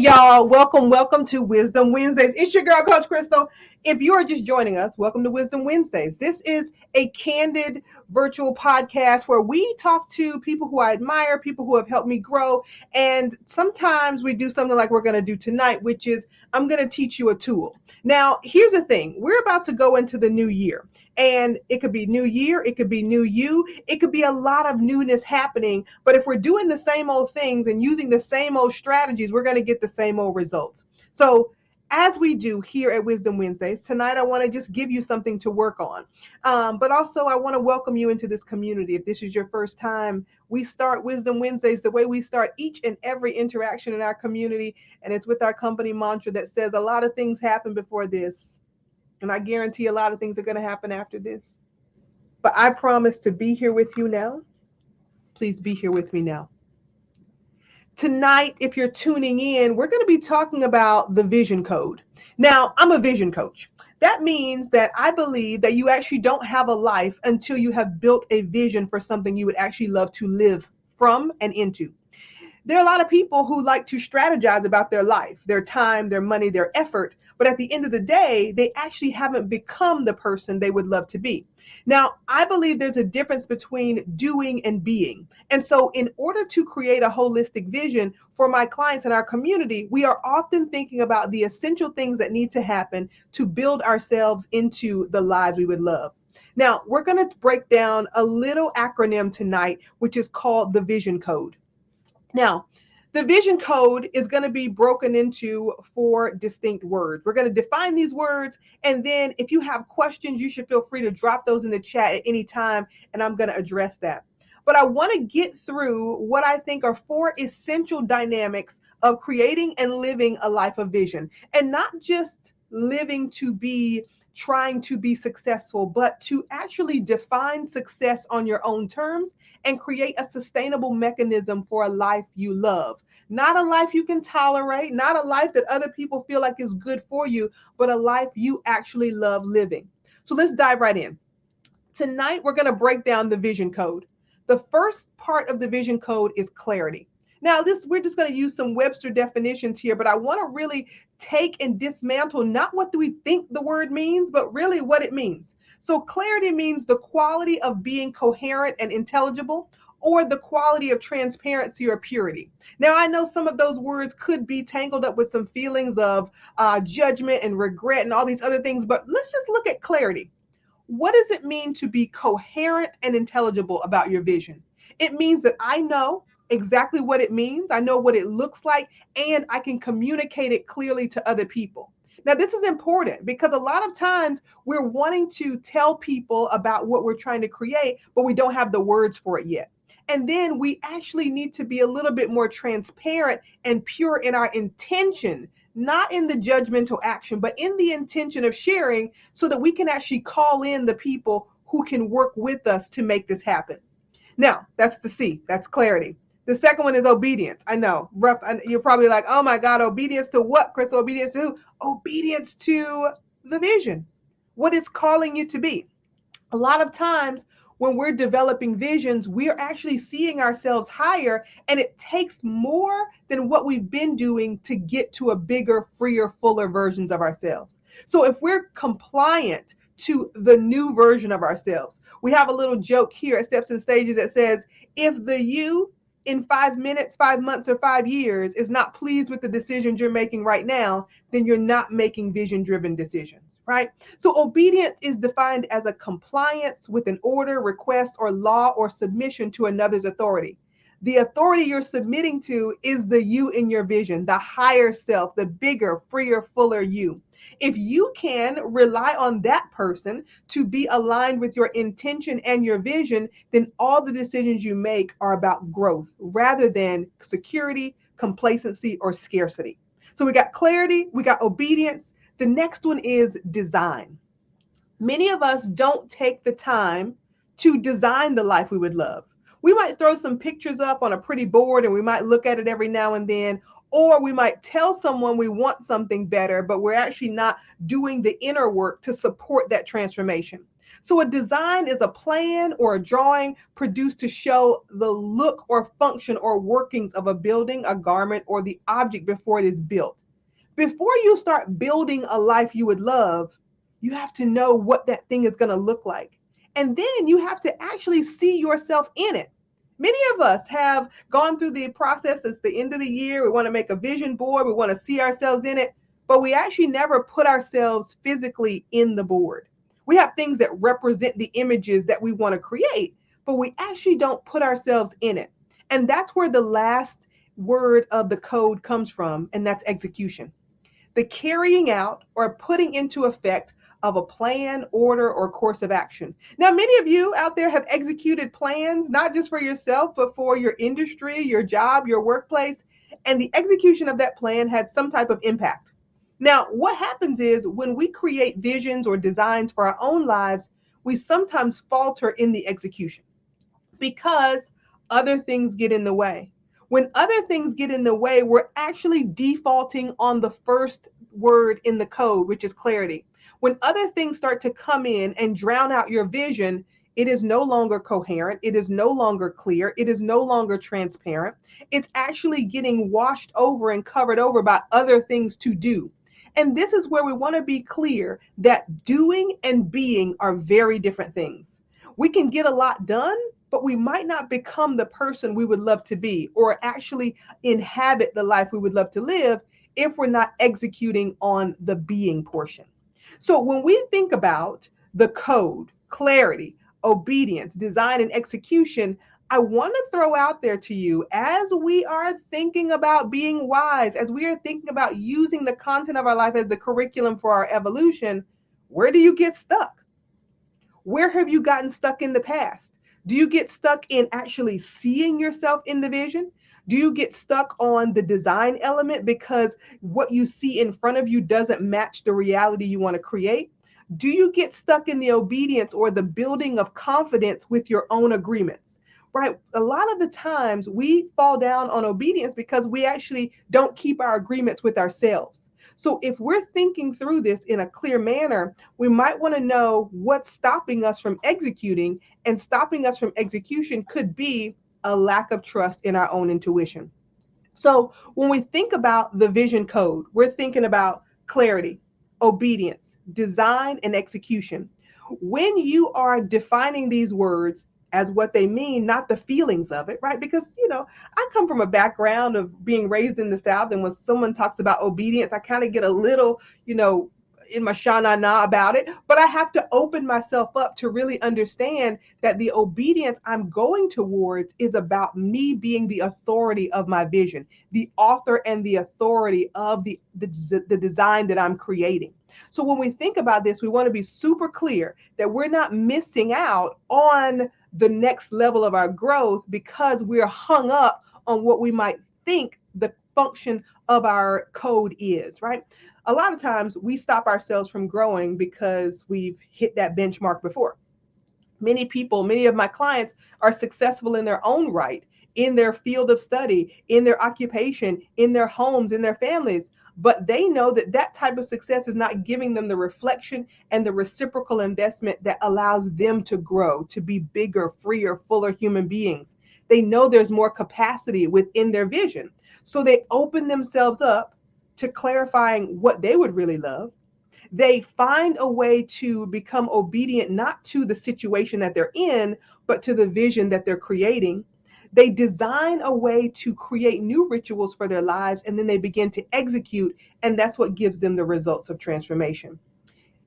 y'all. Welcome to Wisdom Wednesdays. It's your girl, Coach Crystal. If you are just joining us, welcome to Wisdom Wednesdays. This is a candid virtual podcast where we talk to people who I admire, people who have helped me grow. And sometimes we do something like we're going to do tonight, which is I'm going to teach you a tool. Now, here's the thing. We're about to go into the new year. And it could be new year, it could be new you, it could be a lot of newness happening. But if we're doing the same old things and using the same old strategies, we're going to get the same old results. So, as we do here at Wisdom Wednesdays, tonight I want to just give you something to work on. But also, I want to welcome you into this community. If this is your first time, we start Wisdom Wednesdays the way we start each and every interaction in our community. And it's with our company mantra that says a lot of things happen before this. And I guarantee a lot of things are going to happen after this. But I promise to be here with you now. Please be here with me now. Tonight, if you're tuning in, we're going to be talking about the vision code. Now, I'm a vision coach. That means that I believe that you actually don't have a life until you have built a vision for something you would actually love to live from and into. There are a lot of people who like to strategize about their life, their time, their money, their effort. But at the end of the day, they actually haven't become the person they would love to be. Now, I believe there's a difference between doing and being. And so, in order to create a holistic vision for my clients and our community, we are often thinking about the essential things that need to happen to build ourselves into the lives we would love. Now, we're going to break down a little acronym tonight, which is called the Vision Code. Now, the vision code is going to be broken into 4 distinct words. We're going to define these words, and then if you have questions, you should feel free to drop those in the chat at any time, and I'm going to address that. But I want to get through what I think are 4 essential dynamics of creating and living a life of vision, and not just living to be trying to be successful, but to actually define success on your own terms and create a sustainable mechanism for a life you love. Not a life you can tolerate, not a life that other people feel like is good for you, but a life you actually love living. So let's dive right in. Tonight, we're going to break down the vision code. The first part of the vision code is clarity. Now, we're just going to use some Webster definitions here, but I want to really take and dismantle not what do we think the word means, but really what it means. So clarity means the quality of being coherent and intelligible, or the quality of transparency or purity. Now, I know some of those words could be tangled up with some feelings of judgment and regret and all these other things, but let's just look at clarity. What does it mean to be coherent and intelligible about your vision? It means that I know exactly what it means, I know what it looks like, and I can communicate it clearly to other people. Now, this is important because a lot of times we're wanting to tell people about what we're trying to create, but we don't have the words for it yet. And then we actually need to be a little bit more transparent and pure in our intention, not in the judgmental action, but in the intention of sharing so that we can actually call in the people who can work with us to make this happen. Now, that's the C, that's clarity. The second one is obedience. I know, rough. You're probably like, oh my God, obedience to what, Chris? Obedience to who? Obedience to the vision, what it's calling you to be. A lot of times when we're developing visions, we're actually seeing ourselves higher, and it takes more than what we've been doing to get to a bigger, freer, fuller versions of ourselves. So if we're compliant to the new version of ourselves, we have a little joke here at Steps and Stages that says, if the you in 5 minutes, 5 months, or 5 years is not pleased with the decisions you're making right now, then you're not making vision-driven decisions, right? So obedience is defined as a compliance with an order, request, or law or submission to another's authority. The authority you're submitting to is the you in your vision, the higher self, the bigger, freer, fuller you. If you can rely on that person to be aligned with your intention and your vision, then all the decisions you make are about growth rather than security, complacency, or scarcity. So we got clarity, we got obedience. The next one is design. Many of us don't take the time to design the life we would love. We might throw some pictures up on a pretty board and we might look at it every now and then, or we might tell someone we want something better, but we're actually not doing the inner work to support that transformation. So a design is a plan or a drawing produced to show the look or function or workings of a building, a garment, or the object before it is built. Before you start building a life you would love, you have to know what that thing is going to look like. And then you have to actually see yourself in it. Many of us have gone through the process. It's the end of the year. We want to make a vision board. We want to see ourselves in it, but we actually never put ourselves physically in the board. We have things that represent the images that we want to create, but we actually don't put ourselves in it. And that's where the last word of the code comes from, and that's execution. The carrying out or putting into effect of a plan, order, or course of action. Now, many of you out there have executed plans, not just for yourself, but for your industry, your job, your workplace, and the execution of that plan had some type of impact. Now, what happens is when we create visions or designs for our own lives, we sometimes falter in the execution because other things get in the way. When other things get in the way, we're actually defaulting on the first word in the code, which is clarity. When other things start to come in and drown out your vision, it is no longer coherent. It is no longer clear. It is no longer transparent. It's actually getting washed over and covered over by other things to do. And this is where we want to be clear that doing and being are very different things. We can get a lot done, but we might not become the person we would love to be or actually inhabit the life we would love to live if we're not executing on the being portion. So when we think about the code, clarity, obedience, design, and execution, I want to throw out there to you as we are thinking about being wise, as we are thinking about using the content of our life as the curriculum for our evolution, where do you get stuck? Where have you gotten stuck in the past? Do you get stuck in actually seeing yourself in the vision? Do you get stuck on the design element because what you see in front of you doesn't match the reality you want to create? Do you get stuck in the obedience or the building of confidence with your own agreements? Right? A lot of the times we fall down on obedience because we actually don't keep our agreements with ourselves. So if we're thinking through this in a clear manner, we might want to know what's stopping us from executing, and stopping us from execution could be a lack of trust in our own intuition. So when we think about the vision code, we're thinking about clarity, obedience, design, and execution. When you are defining these words as what they mean, not the feelings of it, right? Because, I come from a background of being raised in the South, and when someone talks about obedience, I kind of get a little, in my shana na about it, but I have to open myself up to really understand that the obedience I'm going towards is about me being the authority of my vision, the author and the authority of the design that I'm creating. So when we think about this, we want to be super clear that we're not missing out on the next level of our growth because we're hung up on what we might think the function of our code is, right? A lot of times we stop ourselves from growing because we've hit that benchmark before. Many people, many of my clients are successful in their own right, in their field of study, in their occupation, in their homes, in their families. But they know that that type of success is not giving them the reflection and the reciprocal investment that allows them to grow, to be bigger, freer, fuller human beings. They know there's more capacity within their vision. So they open themselves up to clarifying what they would really love. They find a way to become obedient, not to the situation that they're in, but to the vision that they're creating. They design a way to create new rituals for their lives, and then they begin to execute, and that's what gives them the results of transformation.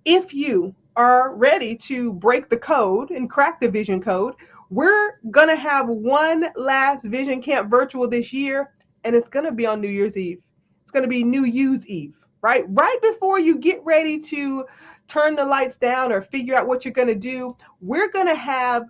If you are ready to break the code and crack the vision code, we're going to have one last Vision Camp virtual this year, and it's going to be on New Year's Eve. It's going to be New Year's Eve, right? Right before you get ready to turn the lights down or figure out what you're going to do, we're going to have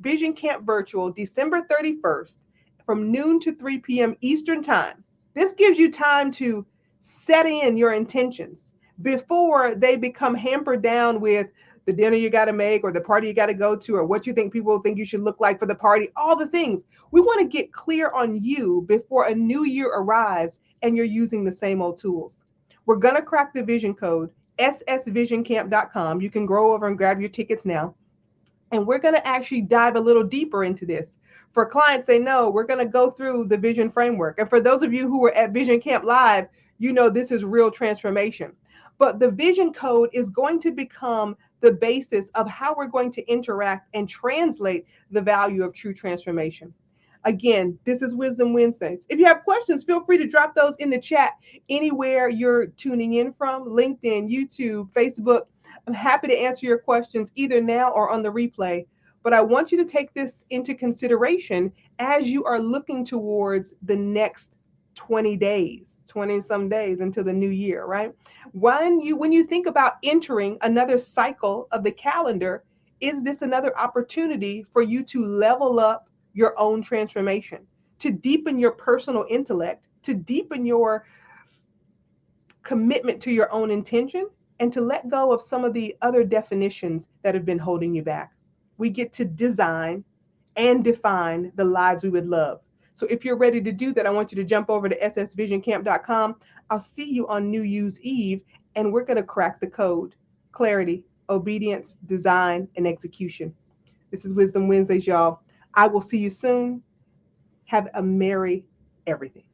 Vision Camp virtual December 31st from noon to 3 p.m. Eastern time. This gives you time to set in your intentions before they become hampered down with the dinner you got to make or the party you got to go to or what you think people think you should look like for the party, all the things. We want to get clear on you before a new year arrives and you're using the same old tools. We're going to crack the vision code, ssvisioncamp.com. You can go over and grab your tickets now. And we're going to actually dive a little deeper into this. For clients, they know we're going to go through the vision framework. And for those of you who were at Vision Camp Live, you know this is real transformation. But the vision code is going to become the basis of how we're going to interact and translate the value of true transformation. Again, this is Wisdom Wednesdays. If you have questions, feel free to drop those in the chat anywhere you're tuning in from, LinkedIn, YouTube, Facebook. I'm happy to answer your questions either now or on the replay. But I want you to take this into consideration as you are looking towards the next 20 days, 20 some days into the new year, right? When you think about entering another cycle of the calendar, is this another opportunity for you to level up your own transformation, to deepen your personal intellect, to deepen your commitment to your own intention, and to let go of some of the other definitions that have been holding you back? We get to design and define the lives we would love. So if you're ready to do that, I want you to jump over to ssvisioncamp.com. I'll see you on New Year's Eve, and we're going to crack the code: clarity, obedience, design, and execution. This is Wisdom Wednesdays, y'all. I will see you soon. Have a merry everything.